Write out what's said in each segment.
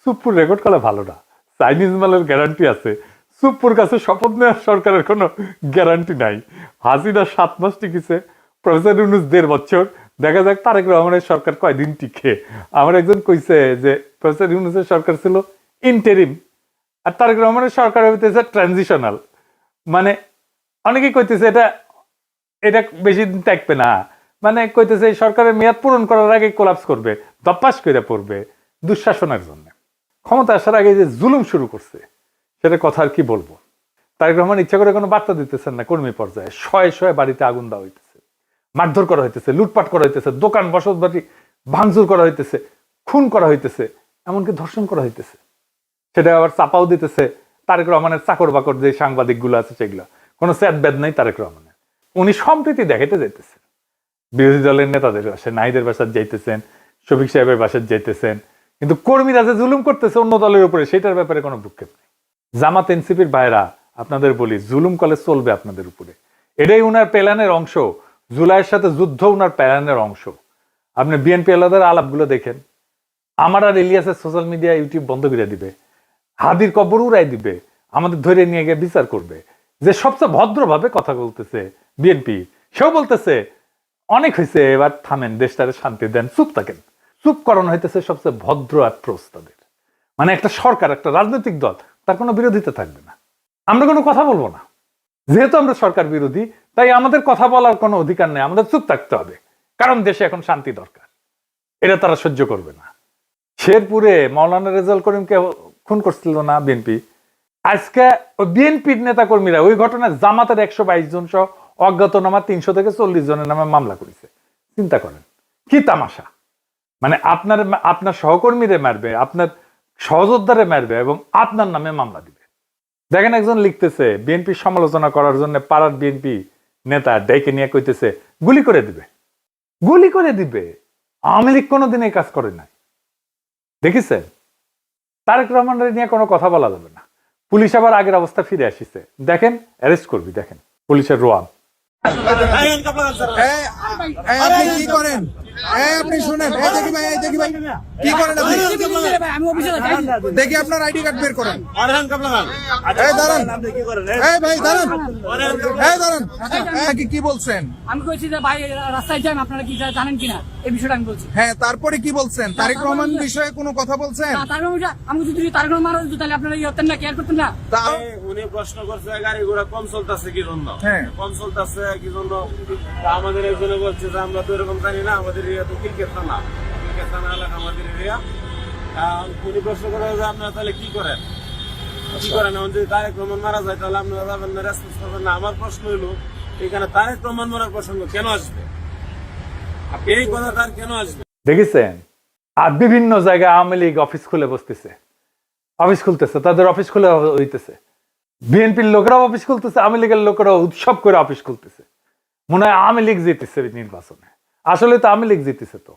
সুপ্পুর record করা ভালো না, চাইনিজ মালের গ্যারান্টি আছে, সুপ্পুর কাছে শপথ নেওয়ার সরকারের কোনো গ্যারান্টি নাই। হাসিনা 7 মাস টিকেছে, প্রফেসর ইউনূস 1.5 বছর, দেখা যাক তারেক রহমানের সরকার কয়দিন টিকে। আমার একজন কইছে যে প্রফেসর ইউনূসের সরকার ছিল ইন্টারিম আর তারেক রহমানের সরকার হইতেছে ট্রানজিশনাল। মানে অনেকেই কইতেছে এটা এটা বেশি দিন থাকবে না, মানে কইতেছে এই সরকারের মেয়াদ পূরণ করার আগে কোলাপস করবে, দপ্পাস করে পড়বে দুঃশাসনের জন্য। ক্ষমতা আসার আগে যে জুলুম শুরু করছে সেটা কথা আর কি বলবো। তারেক রহমান ইচ্ছা করে কোনো বার্তা দিতেছেন না, কর্মী পর্যায়ে শয়ে শয়ে বাড়িতে আগুন দেওয়া হইতেছে, মারধর করা হইতেছে, লুটপাট করা হইতেছে, দোকান বসত বাড়ি ভাঙচুর করা হইতেছে, খুন করা হইতেছে, এমনকি ধর্ষণ করা হইতেছে। সেটা আবার চাপাও দিতেছে তারেক রহমানের চাকর বাকর যে সাংবাদিক গুলো আছে সেগুলো। কোনো স্যাদ ব্যাদ নাই তারেক রহমানের, উনি সম্প্রীতি দেখাইতে যাইতেছেন। বিরোধী দলের নেতাদের বাসায়, নাহিদের বাসায় যাইতেছেন, শফিক সাহেবের বাসায় যাইতেছেন, কিন্তু কর্মীরা যে জুলুম করতেছে অন্য দলের উপরে সেটার ব্যাপারে কোনো ভ্রুক্ষেপ নেই। জামাত এনসিপির ভাইরা আপনাদের বলি, জুলুম কলে চলবে আপনাদের উপরে, এটাই উনার প্ল্যানের অংশ। জুলাইয়ের সাথে যুদ্ধ উনার প্ল্যানের অংশ। আপনি বিএনপি আলাদার আলাপগুলো দেখেন, আমার আর ইলিয়াসের সোশ্যাল মিডিয়া ইউটিউব বন্ধ করে দিবে, হাদির কবর উড়াই দিবে, আমাদের ধরে নিয়ে গিয়ে বিচার করবে। যে সবচেয়ে ভদ্রভাবে কথা বলতেছে বিএনপি, সেও বলতেছে অনেক হয়েছে, এবার থামেন, দেশটারে শান্তি দেন, চুপ থাকেন। চুপ করানো হইতেছে সবচেয়ে ভদ্র অ্যাপ্রোচ তাদের। মানে একটা সরকার, একটা রাজনৈতিক দল, তার কোনো বিরোধিতা থাকবে না, আমরা কোনো কথা বলবো না। যেহেতু আমরা সরকার বিরোধী, তাই আমাদের কথা বলার কোনো অধিকার নেই, আমাদের চুপ থাকতে হবে, কারণ দেশে এখন শান্তি দরকার। এটা তারা সহ্য করবে না। শেরপুরে মাওলানা রেজাউল করিমকে খুন করছিল না বিএনপি, আজকে ওই বিএনপির নেতা কর্মীরা ওই ঘটনায় জামাতের 122 জন সহ অজ্ঞাতনামা 300 থেকে 40 জনের নামে মামলা করেছে। চিন্তা করেন কি তামাশা। মানে আপনার সহকর্মীরে মারবে, আপনার সহযোদ্ধারে মারবে এবং আপনার নামে মামলা দিবে। দেখেন একজন লিখতেছে বিএনপির সমালোচনা করার জন্য পাড়ার বিএনপি নেতা ডেকে নিয়ে কইতেছে গুলি করে দিবে, গুলি করে দিবে। আওয়ামী লীগ কোনোদিন এই কাজ করে নাই, দেখিছেন? তারেক রহমানের নিয়ে কোনো কথা বলা যাবে না। পুলিশ আবার আগের অবস্থা ফিরে আসিছে, দেখেন অ্যারেস্ট করবি, দেখেন পুলিশের রোয়াব। আপনি কি করেন? আপনি শুনেন, দেখি ভাই, দেখি ভাই কি করেন আপনি? দেখি আপনার আইডি কার্ড বের করেন। দাঁড়ান, ভাই দাঁড়ান, দাঁড়ান। কি বলছেন? আমি কইছি যে ভাই রাস্তায় যান, আপনারা কি জানেন কিনা এই বিষয়টা আমি বলছি। হ্যাঁ, তারপরে কি বলছেন? তারেক রহমান বিষয়ে কোনো কথা বলছেন? আমি যদি তারেক রহমান মারা তাহলে আপনারা ইয়ে হতেন না, কেয়ার করতেন না। উনি প্রশ্ন করছে গাড়ি ঘোড়া কম চলতেছে কি জন্য? হ্যাঁ, কম চলতেছে কি জন্য? আমাদের একজনে বলছে যে আমরা তো এরকম জানি না, আমাদের এরিয়া তো ক্রিকেট থানা, ক্রিকেট থানা এলাকা আমাদের এরিয়া। উনি প্রশ্ন করে যে আপনারা তাহলে কি করেন, কি করেন? এখন যদি তারেক রহমান মারা যায় তাহলে আপনারা যাবেন না, রেসপন্স করবেন না। আমার প্রশ্ন হইলো এখানে তারেক রহমান মারার প্রসঙ্গ কেন আসবে? এই কথা তার কেন আসবে? দেখেছেন? আর বিভিন্ন জায়গায় আওয়ামী লীগ অফিস খুলে বসতেছে, অফিস খুলতেছে, তাদের অফিস খুলে হইতেছে। বিএনপির লোকেরাও অফিস খুলতেছে, আওয়ামী লীগের লোকেরাও উৎসব করে অফিস খুলতেছে। মনে হয় আওয়ামী লীগ জিতেছে নির্বাচনে, আসলে তো আওয়ামী লীগ জিতেছে। তো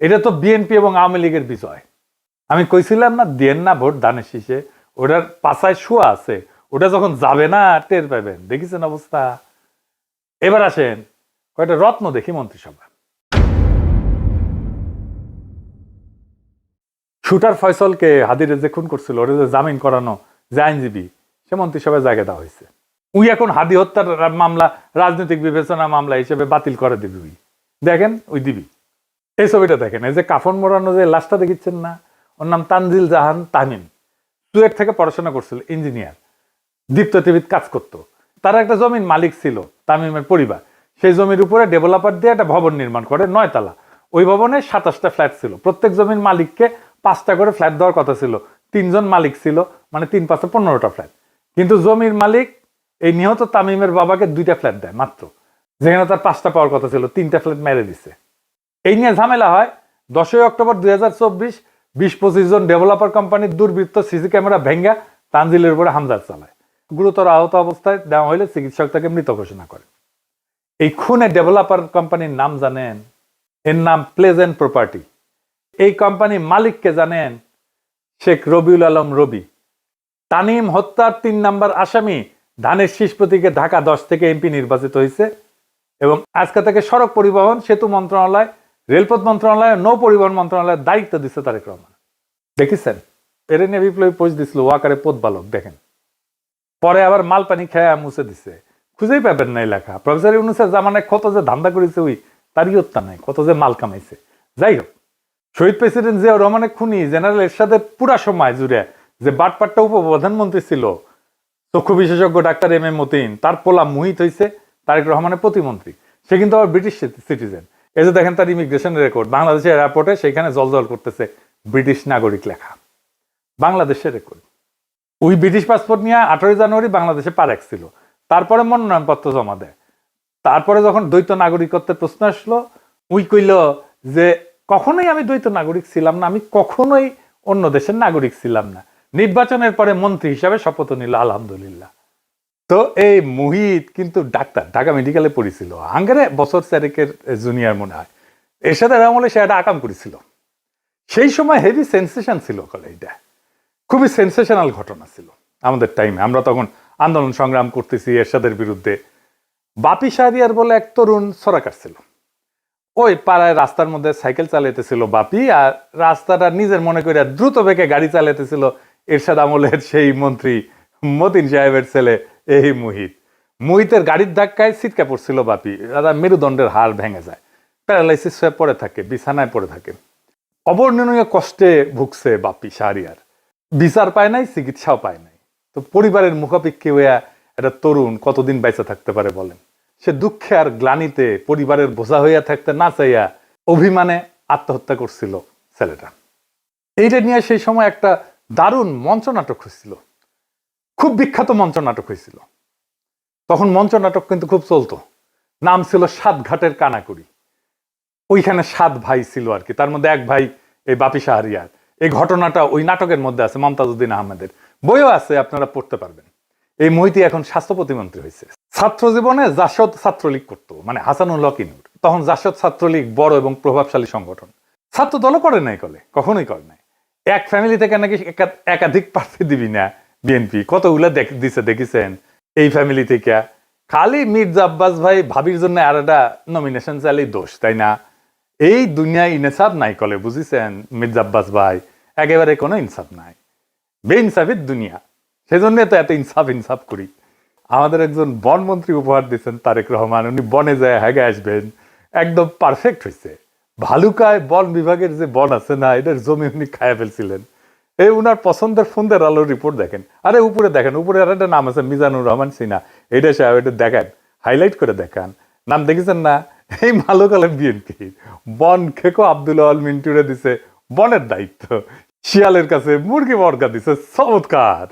এটা তো বিএনপি এবং আওয়ামী লীগের বিজয়। আমি কইছিলাম না, দেন না ভোট ধানের শীষে, ওটার পাছায় শুয়া আছে, ওটা যখন যাবে না টের পাবেন। দেখেছেন অবস্থা? এবার আসেন কয়টা রত্ন দেখি মন্ত্রিসভা। শুটার ফয়সলকে হাদিরে যে খুন করছিল, ওরা যে জামিন করানো যে আইনজীবী, সে মন্ত্রিসভায় জায়গা দেওয়া হয়েছে। উই এখন হাদি হত্যার মামলা রাজনৈতিক বিবেচনা মামলা হিসেবে বাতিল করে দিবি। উই দেখেন, ওই দিবি। এই ছবিটা দেখেন, এই যে কাফন মোড়ানো যে লাশটা দেখিচ্ছেন না, ওর নাম তানজিল জাহান তামিম। চুয়েট থেকে পড়াশোনা করছিল, ইঞ্জিনিয়ার, দীপ্ত টিভিতে কাজ করতো। তার একটা জমির মালিক ছিল তামিমের পরিবার, সেই জমির উপরে ডেভেলপার দিয়ে একটা ভবন নির্মাণ করে 9 তলা। ওই ভবনে 27টা ফ্ল্যাট ছিল, প্রত্যেক জমির মালিককে 5টা করে ফ্ল্যাট দেওয়ার কথা ছিল। 3 জন মালিক ছিল, মানে 3 5 15টা ফ্ল্যাট। কিন্তু জমির মালিক এই নিহত তামিমের বাবাকে 2টা ফ্ল্যাট দেয় মাত্র, যেখানে তার 5টা পাওয়ার কথা ছিল, 3টা ফ্ল্যাট মেরে দিছে। এই নিয়ে ঝামেলা হয়। 10ই অক্টোবর 2024 20-25 জন ডেভেলপার কোম্পানির দুর্বৃত্ত সিসি ক্যামেরা ভেঙ্গা তানজিলের উপরে হামলা চালায়। গুরুতর আহত অবস্থায় দেওয়া হলে চিকিৎসক তাকে মৃত ঘোষণা করে। এই খুনে ডেভেলপার কোম্পানির নাম জানেন? এর নাম প্লেজেন্ট প্রপার্টি। এই কোম্পানির মালিককে জানেন? শেখ রবিউল আলম রবি। তানিম হত্যার 3 নম্বর আসামি ধানের শীষ প্রতীকে ঢাকা 10 থেকে এমপি নির্বাচিত হয়েছে এবং আজকে থেকে সড়ক পরিবহন সেতু মন্ত্রণালয়, রেলপথ মন্ত্রণালয়, নৌ পরিবহন মন্ত্রণালয়ের দায়িত্ব দিচ্ছে তারেক রহমান। দেখেছেন? এরে নিয়ে বিপ্লবী পোস্ট দিছিল ওয়াকারে পদ বালক দেখেন, পরে আবার মাল পানি খেয়ে মুছে দিছে, খুঁজেই পাবেন না লেখা। প্রফেসর ইউনূসের জামানায় কত যে ধান্দা করেছে ওই তারই হত্যা নাই, কত যে মাল কামাইছে। যাই হোক, শহীদ প্রেসিডেন্ট জিয়াউর রহমানের খুনি জেনারেল এরশাদের পুরা সময় জুড়ে যে বাটপাট্টা উপপ্রধানমন্ত্রী ছিল চক্ষু বিশেষজ্ঞ ডাক্তার এম এম মতিন, তার পোলা মুহিত হয়েছে তারেক রহমানের প্রতিমন্ত্রী। সে কিন্তু আবার ব্রিটিশ সিটিজেন। এই যে দেখেন তার ইমিগ্রেশন রেকর্ড, বাংলাদেশের এয়ারপোর্টে সেখানে জলজল করতেছে ব্রিটিশ নাগরিক লেখা, বাংলাদেশের রেকর্ড। ওই ব্রিটিশ পাসপোর্ট নিয়ে 18 জানুয়ারি বাংলাদেশে পা রাখছিল, তারপরে মনোনয়নপত্র জমা দেয়। তারপরে যখন দ্বৈত নাগরিকত্বের প্রশ্ন আসলো, উই কইল যে কখনোই আমি দ্বৈত নাগরিক ছিলাম না, আমি কখনোই অন্য দেশের নাগরিক ছিলাম না। নির্বাচনের পরে মন্ত্রী হিসাবে শপথ নিল, আলহামদুলিল্লাহ। তো এই মুহিত কিন্তু ডাক্তার, ঢাকা মেডিকেলে পড়েছিল, আঙ্গারে বছর 4 জুনিয়র মনে হয়। এর সাথে আমলে সে একটা আকাম করেছিল, সেই সময় হেভি সেন্সেশন ছিল। এটা খুবই সেন্সেশনাল ঘটনা ছিল আমাদের টাইমে, আমরা তখন আন্দোলন সংগ্রাম করতেছি এরশাদের বিরুদ্ধে। বাপি শাহরিয়ার বলে এক তরুণ সরাকার ছিল, ওই পাড়ায় রাস্তার মধ্যে সাইকেল চালাইতেছিল বাপি, আর রাস্তাটা নিজের মনে করে দ্রুত বেগে গাড়ি চালাইতেছিল এরশাদ আমলের সেই মন্ত্রী মতিন সাহেবের ছেলে এই মুহিতের গাড়ির ধাক্কায় ছিটকা পড়ছিল বাপি, মেরুদণ্ডের হাড় ভেঙে যায়, প্যারালাইসিস হয়ে পড়ে থাকে, বিছানায় পড়ে থাকে, অবর্ণনীয় কষ্টে ভুগছে বাপি শাহরিয়ার, বিচার পায় নাই, চিকিৎসাও পায় নাই। তো পরিবারের মুখাপেক্ষী হইয়া একটা তরুণ কতদিন বেঁচে থাকতে পারে বলেন? সে দুঃখে আর গ্লানিতে পরিবারের বোঝা হইয়া থাকতে না চাইয়া অভিমানে আত্মহত্যা করছিল ছেলেটা। এইটা নিয়ে সেই সময় একটা দারুণ মঞ্চনাটক হয়েছিল, খুব বিখ্যাত মঞ্চনাটক হয়েছিল। তখন মঞ্চনাটক কিন্তু খুব চলতো, নাম ছিল 7 ঘাটের কানাকুড়ি। ওইখানে 7 ভাই ছিল আর কি, তার মধ্যে এক ভাই এই বাপি শাহরিয়ার। এই ঘটনাটা ওই নাটকের মধ্যে আছে, মমতাজউদ্দিন আহমেদের বইও আছে, আপনারা পড়তে পারবেন। এই মহিতি এখন স্বাস্থ্য প্রতিমন্ত্রী হয়েছে। ছাত্র জীবনে জাসদ ছাত্রলীগ করতো, মানে হাসানুল হক ইনুর। তখন জাসদ ছাত্রলীগ বড় এবং প্রভাবশালী সংগঠন, ছাত্র দলও করে নাই, কখনোই করে নাই। এক ফ্যামিলি থেকে নাকি একাধিক প্রার্থী দিবি না বিএনপি, কতগুলা দিছে দেখেছেন। এই ফ্যামিলি থেকে খালি মির্জা আব্বাস ভাই ভাবির জন্য আর একটা নমিনেশন চাইলেই দোষ, তাই না? এই দুনিয়ায় ইনসাফ নাই কলে, বুঝিছেন মির্জা আব্বাস ভাই? একেবারে কোনো ইনসাফ নাই, বেইনসাফের দুনিয়া। সেজন্য তো এত ইনসাফ করি। আমাদের একজন বনমন্ত্রী উপহার দিচ্ছেন তারেক রহমান, উনি বনে যায় হেগে আসবেন, একদম পারফেক্ট হয়েছে। ভালুকায় বন বিভাগের যে বন আছে না, এটার জমি উনি খায়া ফেলছিলেন। এই উনার পছন্দের ফোনদের আলোর রিপোর্ট দেখেন, আরে উপরে দেখেন, উপরে আর একটা নাম আছে মিজানুর রহমান সিনহা, এটা সাহেব এটা দেখেন, হাইলাইট করে দেখান, নাম দেখেছেন না? এই মালুকালে বিএনপি বন খেকো আব্দুল আল মিন্টুরে দিছে বনের দায়িত্ব, শিয়ালের কাছে মুরগি বর্গা দিছে। চমৎকার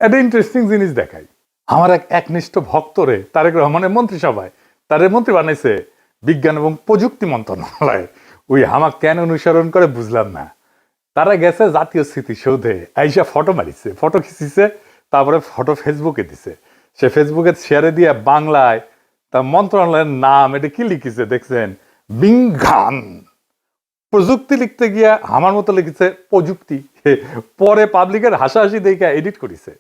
একটা ইন্টারেস্টিং জিনিস দেখাই। আমার এক একনিষ্ঠ ভক্তরে তারেক রহমানের মন্ত্রিসভায় তারে মন্ত্রী বানাইছে বিজ্ঞান এবং প্রযুক্তি মন্ত্রণালয়। ওই হামাক কেন অনুসরণ করে বুঝলাম না। তারা গেছে জাতীয় স্মৃতিসৌধে, আইসা ফটো মারিছে, ফটো খিচিছে, তারপরে ফটো ফেসবুকে দিছে। সে ফেসবুকে শেয়ারে দিয়ে বাংলায় তার মন্ত্রণালয়ের নাম এটা কি লিখেছে দেখছেন? বিজ্ঞান প্রযুক্তি লিখতে গিয়া আমার মতো লিখেছে প্রযুক্তি। পরে পাবলিকের হাসাহাসি দেখে এডিট করেছে।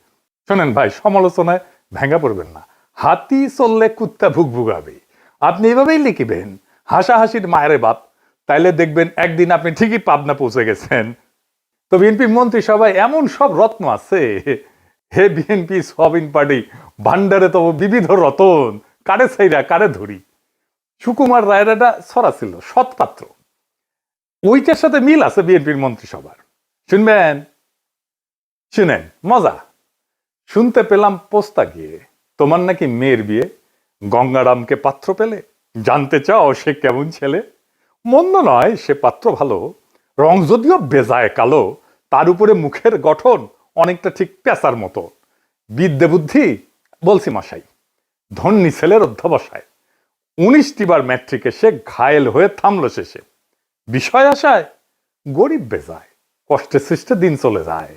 শোনেন ভাই, সমালোচনায় ভেঙে পড়বেন না। হাতি চললে কুত্তা ভুক ভুগাবে, আপনি এভাবেই লিখিবেন হাসাহাসির মায়ের বাপ, তাইলে দেখবেন একদিন আপনি ঠিকই পাবনা পৌঁছে গেছেন। তো বিএনপি মন্ত্রী সবাই এমন সব রত্ন আছে, হে বিএনপি সবিন পার্টি ভান্ডারে তব বিবিধ রতন, কারে ছাইরা কারে ধরি। সুকুমার রায়ের একটা ছড়া ছিল সৎপাত্র, ওইটার সাথে মিল আছে বিএনপির মন্ত্রিসভার। শুনবেন, শুনেন মজা। শুনতে পেলাম পোস্তা গিয়ে তোমার নাকি মেয়ের বিয়ে, গঙ্গারামকে পাত্র পেলে, জানতে চাও সে কেমন ছেলে? মন্দ নয় সে পাত্র ভালো, রং যদিও বেজায় কালো, তার উপরে মুখের গঠন অনেকটা ঠিক পেঁচার মতো। বিদ্যে বুদ্ধি বলছি মশাই, ধন্যী ছেলের অধ্যবসায়। 19টি বার ম্যাট্রিকে সে ঘায়েল হয়ে থামলো শেষে। বিষয় আশায় গরিব বেজায়, কষ্টে সৃষ্টে দিন চলে যায়।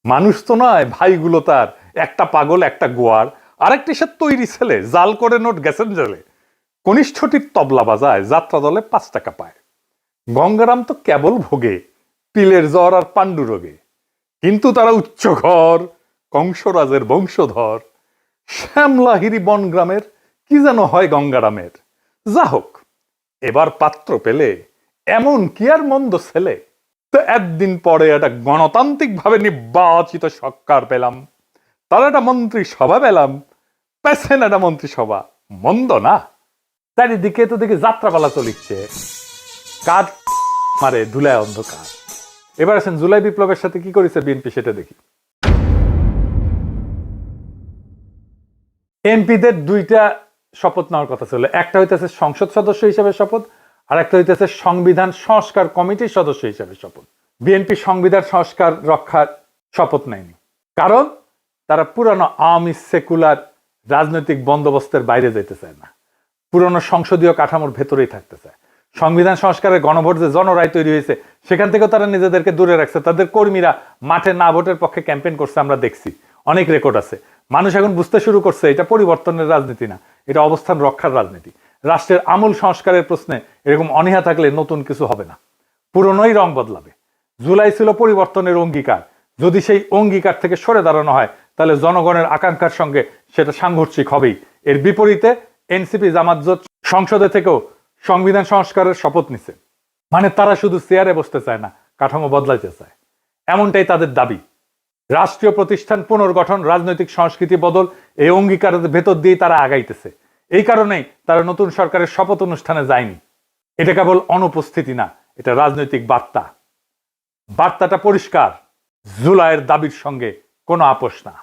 মানুষ তো নয় ভাইগুলো তার, একটা পাগল একটা গোয়ার, আরেকটি সে তৈরি ছেলে, জাল করে নোট গেছেন জেলে। কনিষ্ঠটির তবলা বাজায়, যাত্রা দলে 5 টাকা পায়। গঙ্গারাম তো কেবল ভোগে পিলের জ্বর আর পাণ্ডু রোগে, কিন্তু তারা উচ্চ ঘর, কংসরাজের বংশধর। শ্যামলাহিরি বনগ্রামের কি যেন হয় গঙ্গারামের। যা হোক, এবার পাত্র পেলে এমন কি আর মন্দ ছেলে। তো একদিন পরে একটা গণতান্ত্রিক ভাবে নির্বাচিত সরকার পেলাম, তার একটা মন্ত্রিসভা পেলাম, পেছেন একটা মন্ত্রিসভা, মন্দ না? চারিদিকে তো দেখি যাত্রাপালা চলিচ্ছে, কাজ মারে ধুলায় অন্ধকার। এবার আসেন জুলাই বিপ্লবের সাথে কি করেছে বিএনপি সেটা দেখি। এমপিদের দুইটা শপথ নেওয়ার কথা ছিল, একটা হইতেছে সংসদ সদস্য হিসেবে শপথ, আর একটা হইতেছে সংবিধান সংস্কার কমিটির সদস্য হিসেবে শপথ। বিএনপি সংবিধান সংস্কার রক্ষার শপথ নেয়নি, কারণ তারা পুরানো আওয়ামী সেকুলার রাজনৈতিক বন্দোবস্তের বাইরে যেতে চায় না, পুরনো সংসদীয় কাঠামোর ভেতরেই থাকতে চায়। সংবিধান সংস্কারের গণভোট যে জনরায় তৈরি হয়েছে সেখান থেকেও তারা নিজেদেরকে দূরে রাখছে। তাদের কর্মীরা মাঠে না ভোটের পক্ষে ক্যাম্পেইন করছে, আমরা দেখছি, অনেক রেকর্ড আছে। মানুষ এখন বুঝতে শুরু করছে এটা পরিবর্তনের রাজনীতি না, এটা অবস্থান রক্ষার রাজনীতি। রাষ্ট্রের আমূল সংস্কারের প্রশ্নে এরকম অনীহা থাকলে নতুন কিছু হবে না, পুরনোই রং বদলাবে। জুলাই ছিল পরিবর্তনের অঙ্গীকার, যদি সেই অঙ্গীকার থেকে সরে দাঁড়ানো হয় তাহলে জনগণের আকাঙ্ক্ষার সঙ্গে সেটা সাংঘর্ষিক হবেই। এর বিপরীতে এনসিপি জামাত জোট সংসদে থেকেও সংবিধান সংস্কারের শপথ নিছে, মানে তারা শুধু চেয়ারে বসতে চায় না, কাঠামো বদলাইতে চায়, এমনটাই তাদের দাবি। রাষ্ট্রীয় প্রতিষ্ঠান পুনর্গঠন, রাজনৈতিক সংস্কৃতি বদল, এই অঙ্গীকারের ভেতর দিয়ে তারা আগাইতেছে। এই কারণেই তারা নতুন সরকারের শপথ অনুষ্ঠানে যায়নি। এটা কেবল অনুপস্থিতি না, এটা রাজনৈতিক বার্তা। বার্তাটা পরিষ্কার, জুলাইয়ের দাবির সঙ্গে কোনো আপোষ না।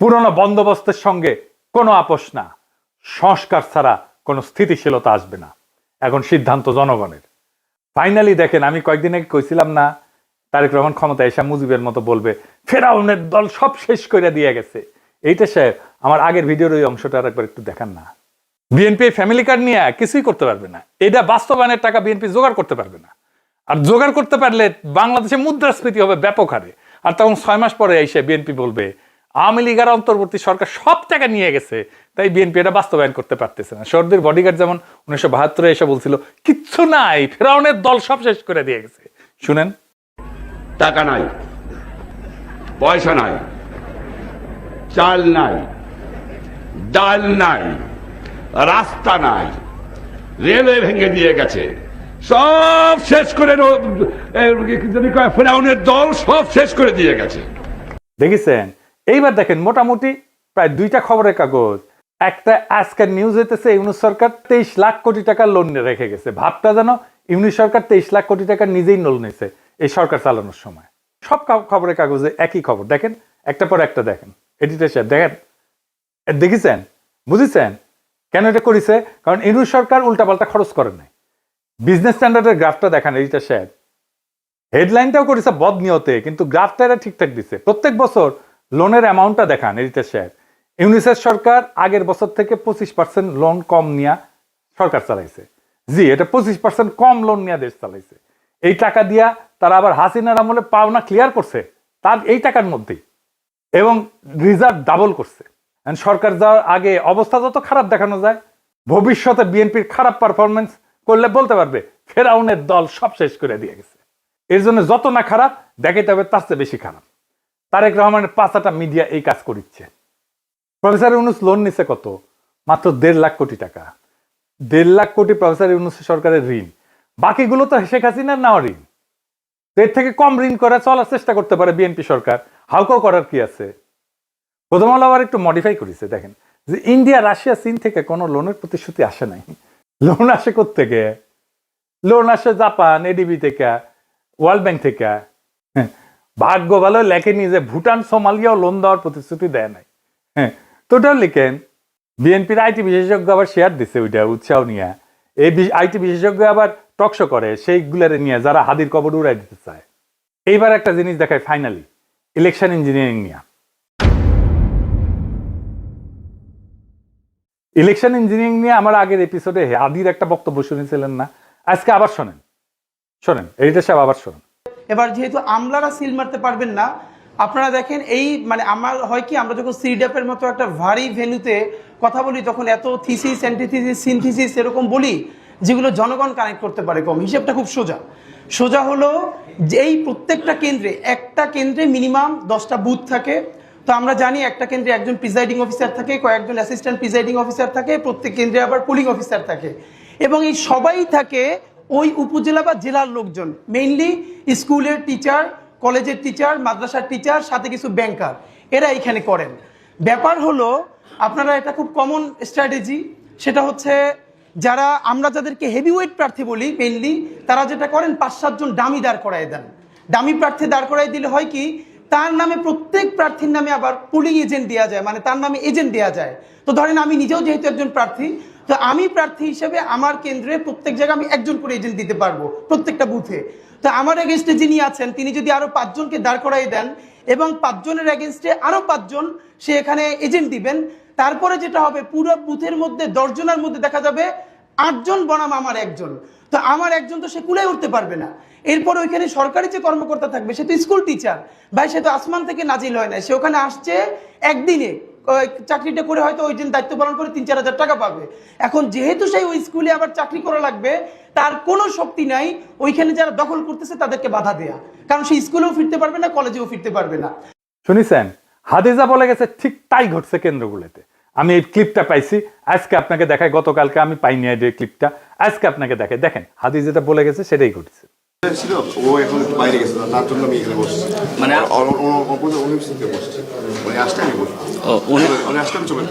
পুরনো বন্দোবস্তের সঙ্গে কোনো আপোষ না, সংস্কার ছাড়া কোনো স্থিতিশীলতা আসবে না। এখন সিদ্ধান্ত জনগণের। ফাইনালি দেখেন, আমি কয়েকদিন আগে কইছিলাম না তারেক রহমান ক্ষমতায় এসে মুজিবের মতো বলবে ফেরাউনের দল সব শেষ করে দিয়ে গেছে। এইটা সাহেব আমার আগের ভিডিওর ওই অংশটা আর একবার একটু দেখান না। বিএনপি ফ্যামিলি কার্ড নিয়ে কিছুই করতে পারবে না, এটা বাস্তবায়নের টাকা বিএনপি জোগাড় করতে পারবে না। আর জোগাড় করতে পারলে বাংলাদেশে মুদ্রাস্ফীতি হবে ব্যাপক হারে। আর তখন 6 মাস পরে এসে বিএনপি বলবে আওয়ামী লীগের অন্তর্বর্তী সরকার সব টাকা নিয়ে গেছে, তাই বিএনপি এটা বাস্তবায়ন করতে পারতেছে না। সর্দির বডিগার্ড যেমন 1972 এসে বলছিল কিচ্ছু নাই, ফেরাউনের দল সব শেষ করে দিয়ে গেছে। শুনেন, টাকা নাই, পয়সা নাই, চাল নাই, ডাল নাই, রাস্তা নাই, রেলওয়ে ভেঙে দিয়ে গেছে, সব শেষ করে ফেরাউনের দল সব শেষ করে দিয়ে গেছে। দেখেছেন? এইবার দেখেন, মোটামুটি প্রায় 2টা খবরের কাগজ, একটা আজকের নিউজ হইতেছে ইউনূস সরকার 23 লাখ কোটি টাকা লোন রেখে গেছে। ভাবটা যেন ইউনূস সরকার 23 লাখ কোটি টাকা নিজেই লোন নিয়েছে এই সরকার চালানোর সময়। সব খবরের কাগজে একই খবর, দেখেন একটা পর একটা। দেখেন এডিটর সাহেব, দেখেন, দেখেছেন, বুঝেছেন কেন এটা করেছে? কারণ ইউনূস সরকার উল্টাপাল্টা খরচ করে নাই। বিজনেস স্ট্যান্ডার্ডের গ্রাফটা দেখান এডিটর সাহেব, হেডলাইনটাও করেছে বদনিয়তে, কিন্তু গ্রাফটা এরা ঠিকঠাক দিচ্ছে। প্রত্যেক বছর লোনের অ্যামাউন্টটা দেখান এডিটর সাহেব। ইউনিসেফ সরকার আগের বছর থেকে 25% লোন কম নিয়ে সরকার চালাইছে। জি, এটা 25% কম লোন নিয়ে দেশ চালাইছে। এই টাকা দিয়া তারা আবার হাসিনার আমলে পাওনা ক্লিয়ার করছে তার এই টাকার মধ্যেই, এবং রিজার্ভ ডাবল করছে। সরকার যাওয়ার আগে অবস্থা যত খারাপ দেখানো যায়, ভবিষ্যতে বিএনপির খারাপ পারফরমেন্স করলে বলতে পারবে ফেরাউনের দল সব শেষ করে দিয়ে গেছে। এর জন্য যত না খারাপ দেখাইতে হবে তার চেয়ে বেশি খারাপ। তারেক রহমানের 5টা মিডিয়া এই কাজ করিচ্ছে। প্রফেসর ইউনূস লোন নিছে কত? মাত্র 1.5 লাখ কোটি টাকা। 1.5 লাখ কোটি প্রফেসর ইউনূস সরকারের ঋণ, বাকিগুলো তো শেখ হাসিনার নেওয়া ঋণ। এর থেকে কম ঋণ করে চলার চেষ্টা করতে পারে বিএনপি সরকার, হাউকাও করার কি আছে? প্রথম আলো আবার একটু মডিফাই করেছে, দেখেন যে ইন্ডিয়া, রাশিয়া, চীন থেকে কোনো লোনের প্রতিশ্রুতি আসে নাই। লোন আসে কোত্থেকে? লোন আসে জাপান, এডিবি থেকে, ওয়ার্ল্ড ব্যাংক থেকে। ভাগ্য ভালো লেখেনি যে ভুটান, সোমালিয়াও লোন দেওয়ার প্রতিশ্রুতি দেয় নাই। তোটাও লিখেন বিএনপির আইটি বিশেষজ্ঞ আবার শেয়ার দিছে ওইটা উৎসাহ নিয়ে। এই আইটি বিশেষজ্ঞ আবার টকশো করে সেইগুলারে নিয়ে যারা হাদির কবর উড়াই দিতে চায়। এইবার একটা জিনিস দেখায় ফাইনালি, ইলেকশন ইঞ্জিনিয়ারিং নিয়ে। ইলেকশন ইঞ্জিনিয়ারিং নিয়ে আমার আগের এপিসোডে হাদির একটা বক্তব্য শুনেছিলেন না? আজকে আবার শোনেন, শোনেন এইটা সব আবার শোনেন। এবার যেহেতু আমলারা সিল মারতে পারবেন না, আপনারা দেখেন এই মানে আমার হয় কি, আমরা যখন সিডাপের মতো একটা ভারী ভেন্যুতে কথা বলি তখন এত থিসিস, অ্যান্টিথিসিস, সিনথিসিস এরকম বলি, যেগুলো জনগণ কানেক্ট করতে পারে কম। হিসেবটা খুব সোজা হলো যে এই প্রত্যেকটা কেন্দ্রে, একটা কেন্দ্রে মিনিমাম 10টা বুথ থাকে। তো আমরা জানি একটা কেন্দ্রে একজন প্রিজাইডিং অফিসার থাকে, কয়েকজন অ্যাসিস্ট্যান্ট প্রিজাইডিং অফিসার থাকে, প্রত্যেক কেন্দ্রে আবার পোলিং অফিসার থাকে, এবং এই সবাই থাকে ওই উপজেলা বা জেলার লোকজন, মেইনলি স্কুলের টিচার, কলেজের টিচার, মাদ্রাসার টিচার, সাথে কিছু ব্যাংকার, এরা এখানে করেন। ব্যাপার হলো আপনারা এটা খুব কমন স্ট্র্যাটেজি, সেটা হচ্ছে যারা আমরা যাদেরকে হেভিওয়েট প্রার্থী বলি মেইনলি, তারা যেটা করেন 5-7 জন ডামি দাঁড় করায় দেন। ডামি প্রার্থী দাঁড় করাই দিলে হয় কি, তার নামে প্রত্যেক প্রার্থীর নামে আবার পুলিং এজেন্ট দেওয়া যায়, মানে তার নামে এজেন্ট দেওয়া যায়। তো ধরেন আমি নিজেও যেহেতু একজন প্রার্থী, তো আমি প্রার্থী হিসেবে আমার কেন্দ্রে প্রত্যেক জায়গায় আমি একজন করে এজেন্ট দিতে পারবো প্রত্যেকটা বুথে। তো আমার এগেনস্টে যিনি আছেন তিনি যদি আরো 5 জনকে দাঁড় করাই দেন এবং 5 জনের এগেনস্টে আরো 5 জন সে এখানে এজেন্ট দিবেন, তারপরে যেটা হবে পুরো বুথের মধ্যে 10 জনের মধ্যে দেখা যাবে 8 জন বনাম আমার একজন। তো আমার একজন তো সে কুলায় উঠতে পারবে না। এরপর ওইখানে সরকারি যে কর্মকর্তা থাকবে সে তো স্কুল টিচার ভাই, সে তো আসমান থেকে নাজিল হয় না, সে ওখানে আসছে একদিনে, চাকরিটা করে হয়তো ওই দিন দায়িত্ব পালন করে 3-4 হাজার টাকা পাবে। এখন যেহেতু সেই ওই স্কুলে আবার চাকরি করা লাগবে, তার কোনো শক্তি নাই ওইখানে যারা দখল করতেছে তাদেরকে বাধা দেয়া, কারণ সে স্কুলেও ফিরতে পারবে না, কলেজেও ফিরতে পারবে না। শুনেছেন, হাদিজা বলে গেছে ঠিক তাই ঘটছে কেন্দ্রগুলোতে। আমি এই ক্লিপটা পাইছি, আজকে আপনাকে দেখাই, গতকালকে আমি পাইনি এই ক্লিপটা, আজকে আপনাকে দেখাই। দেখেন হাদিজা যেটা বলে গেছে সেটাই ঘটছে। ছিল ও এখন একটু বাইরে গেছে, তার জন্য আমি এখানে বসছি, মানে অনুপস্থিতিতে বসছি, উনি আসলে আমি বসবো। উনি আসলে আমি চলে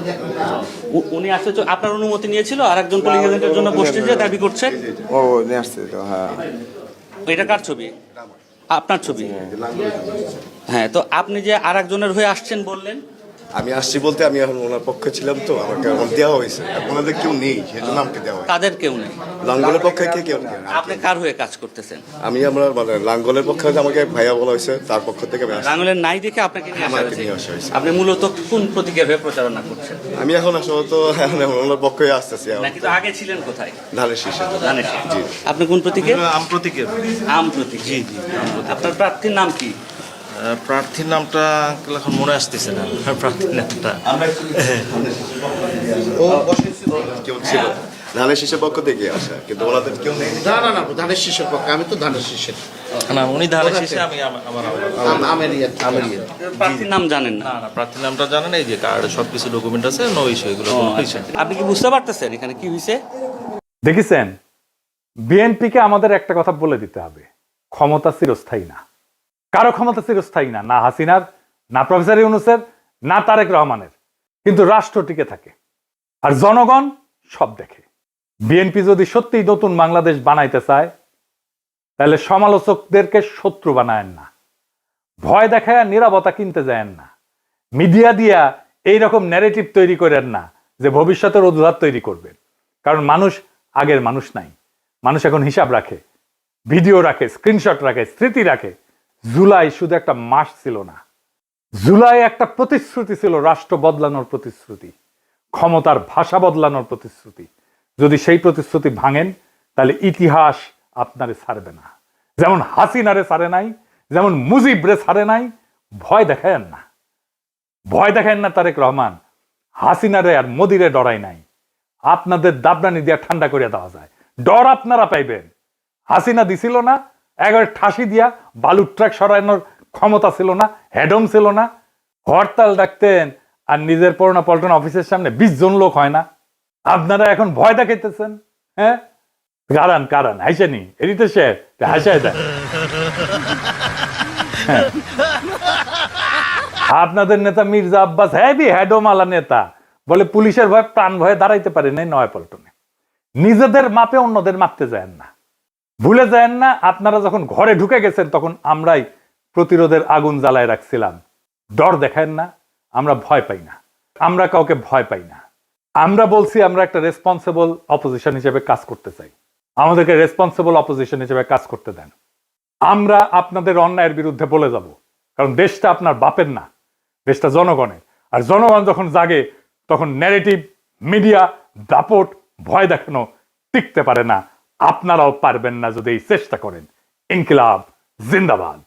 উনি আসলে আপনার অনুমতি নিয়েছিল আর একজন পোলিং এজেন্টের জন্য বসতে যে দাবি করছে। ও নিয়ে আসছে তো, হ্যাঁ। এটা কার ছবি? আপনার ছবি? হ্যাঁ, তো আপনি যে আর একজনের হয়ে আসছেন বললেন। আমি আসছি বলতে আমি এখন ওনার পক্ষে ছিলাম, তো আমাকে এখন দেওয়া হয়েছে, ওনাদের কেউ নেই সেজন্য আমাকে দেওয়া হয়। তাদের কেউ নেই, লাঙ্গলের পক্ষে কেউ নেই। আপনি কার হয়ে কাজ করতেছেন? আমি আমরা মানে লাঙ্গলের পক্ষে আমাকে ভাইয়া বলা হয়েছে, তার পক্ষ থেকে আমি আসছি। লাঙ্গলের নাই দেখে আপনাকে নিয়ে আসা হয়েছে। আপনি মূলত কোন প্রতীকের হয়ে প্রচারণা করছেন? আমি এখন আসলে তো ওনার পক্ষে আসতেছি। নাকি তো আগে ছিলেন কোথায়? ধানের শীষে। ধানের শীষ। আপনি কোন প্রতীকে? আম প্রতীকের। আম প্রতীক। জি জি। আপনার প্রার্থীর নাম কি? প্রার্থীর নামটা এখন মনে আসতেছে না প্রার্থীর নামটা। কেউ ছিল ধানের শীষের পক্ষ থেকে আসা, কিন্তু ওনাদের কেউ নেই। না ধানের শীষের পক্ষে, আমি তো ধানের শীষের না, উনি ধানের শীষে, আমি প্রার্থীর নাম জানেন না? না, প্রার্থীর নামটা জানেন, এই যে কার্ড সবকিছু ডকুমেন্ট আছে, নো ইস্যু, এগুলো আপনি কি বুঝতে পারতেছেন এখানে কি হয়েছে? দেখেছেন, বিএনপিকে আমাদের একটা কথা বলে দিতে হবে, ক্ষমতা চিরস্থায়ী না, কারো ক্ষমতা চিরস্থায়ী না, না হাসিনার, না প্রফেসর ইউনূসের, না তারেক রহমানের, কিন্তু রাষ্ট্র টিকে থাকে আর জনগণ সব দেখে। বিএনপি যদি সত্যিই নতুন বাংলাদেশ বানাইতে চায় তাহলে সমালোচকদেরকে শত্রু বানায়েন না, ভয় দেখায় নীরবতা কিনতে যায়েন না, মিডিয়া দিয়া এইরকম ন্যারেটিভ তৈরি করেন না যে ভবিষ্যতের অজুহাত তৈরি করবেন। কারণ মানুষ আগের মানুষ নাই, মানুষ এখন হিসাব রাখে, ভিডিও রাখে, স্ক্রিনশট রাখে, স্মৃতি রাখে। জুলাই শুধু একটা মাস ছিল না, জুলাই একটা প্রতিশ্রুতি ছিল, রাষ্ট্র বদলানোর প্রতিশ্রুতি, ক্ষমতার ভাষা বদলানোর প্রতিশ্রুতি। যদি সেই প্রতিশ্রুতি ভাঙেন তাহলে ইতিহাস আপনারে ছাড়বে না, যেমন হাসিনারে ছাড়ে নাই, যেমন মুজিবরে ছাড়ে নাই। ভয় দেখায়েন না, ভয় দেখায়েন না তারেক রহমান, হাসিনারে আর মোদিরে ডরাই নাই। আপনাদের দাবনানি দিয়া ঠান্ডা করিয়া দেওয়া যায়, ডর আপনারা পাইবেন। হাসিনা দিছিল না, একবার ঠাসি দিয়া বালুর ট্রাক সরানোর ক্ষমতা ছিল না, হেডম ছিল না, হরতাল ডাকতেন আর নিজের পড়না পল্টন অফিসের সামনে 20 জন লোক হয় না। আপনারা এখন ভয় দেখাইতেছেন। হ্যাঁ, কারণ হাইসেনি এদিতে সে হাসায় দেয়। আপনাদের নেতা মির্জা আব্বাস হেভি হেডোমালা নেতা, বলে পুলিশের ভয় প্রাণ ভয়ে দাঁড়াইতে পারে নাই নয় পল্টনে। নিজেদের মাপে অন্যদের মাপতে যায়েন না, ভুলে যায়েন না। আপনারা যখন ঘরে ঢুকে গেছেন তখন আমরাই প্রতিরোধের আগুন জ্বালায় রাখছিলাম। ডর দেখায়েন না, আমরা ভয় পাই না, আমরা কাউকে ভয় পাই না। আমরা বলছি আমরা একটা রেসপন্সিবল অপোজিশন হিসেবে কাজ করতে চাই, আমাদেরকে রেসপন্সিবল অপোজিশন হিসেবে কাজ করতে দেন। আমরা আপনাদের অন্যায়ের বিরুদ্ধে বলে যাব, কারণ দেশটা আপনার বাপের না, দেশটা জনগণের। আর জনগণ যখন জাগে তখন ন্যারেটিভ, মিডিয়া, দাপট, ভয় দেখানো টিকতে পারে না। আপনারাও পারবেন না যদি এই চেষ্টা করেন। ইনকিলাব জিন্দাবাদ।